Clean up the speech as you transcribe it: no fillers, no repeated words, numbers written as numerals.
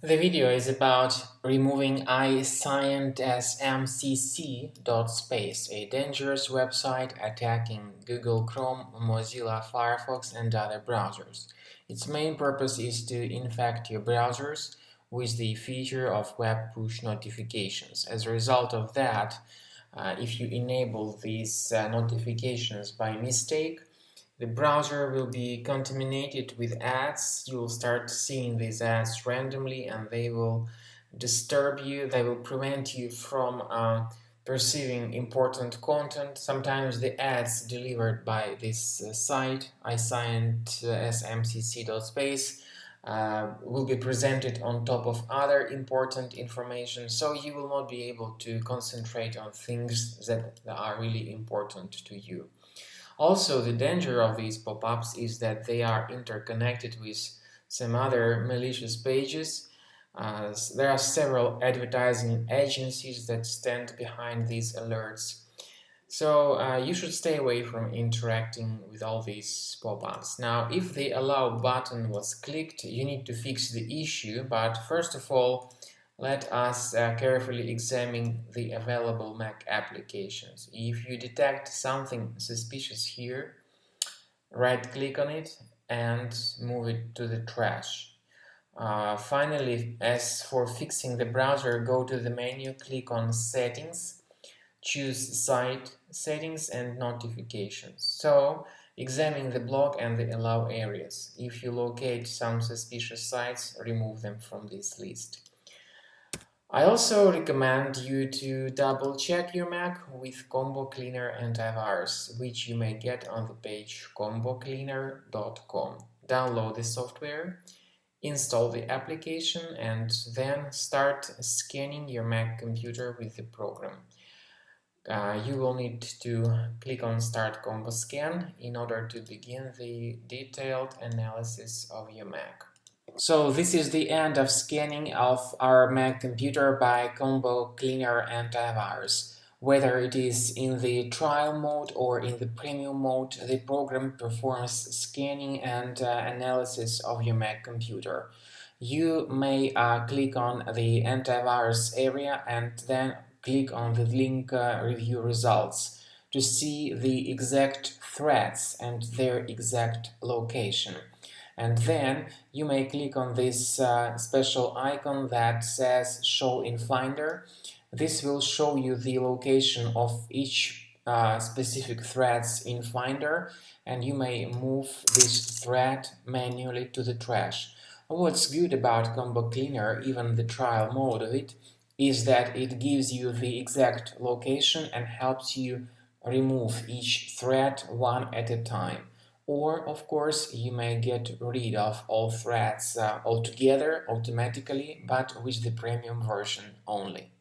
The video is about removing Icientsmcc.space, a dangerous website attacking Google Chrome, Mozilla Firefox, and other browsers. Its main purpose is to infect your browsers with the feature of web push notifications. As a result of that, if you enable these notifications by mistake, the browser will be contaminated with ads. You will start seeing these ads randomly and they will disturb you. They will prevent you from perceiving important content. Sometimes the ads delivered by this site, Icientsmcc.space, will be presented on top of other important information, so you will not be able to concentrate on things that are really important to you. Also, the danger of these pop-ups is that they are interconnected with some other malicious pages. There are several advertising agencies that stand behind these alerts. So you should stay away from interacting with all these pop-ups. Now, if the allow button was clicked, you need to fix the issue, but first of all, let us carefully examine the available Mac applications. If you detect something suspicious here, right-click on it and move it to the trash. Finally, as for fixing the browser, go to the menu, click on Settings, choose Site Settings and Notifications. So, examine the block and the allow areas. If you locate some suspicious sites, remove them from this list. I also recommend you to double check your Mac with Combo Cleaner Antivirus, which you may get on the page combocleaner.com. Download the software, install the application, and then start scanning your Mac computer with the program. You will need to click on Start Combo Scan in order to begin the detailed analysis of your Mac. So this is the end of scanning of our Mac computer by Combo Cleaner Antivirus. Whether it is in the trial mode or in the premium mode, the program performs scanning and analysis of your Mac computer. You may click on the antivirus area and then click on the link Review Results to see the exact threats and their exact location. And then you may click on this special icon that says Show in Finder. This will show you the location of each specific threads in Finder, and you may move this thread manually to the trash. What's good about Combo Cleaner, even the trial mode of it, is that it gives you the exact location and helps you remove each thread one at a time. Or, of course, you may get rid of all threads altogether automatically, but with the premium version only.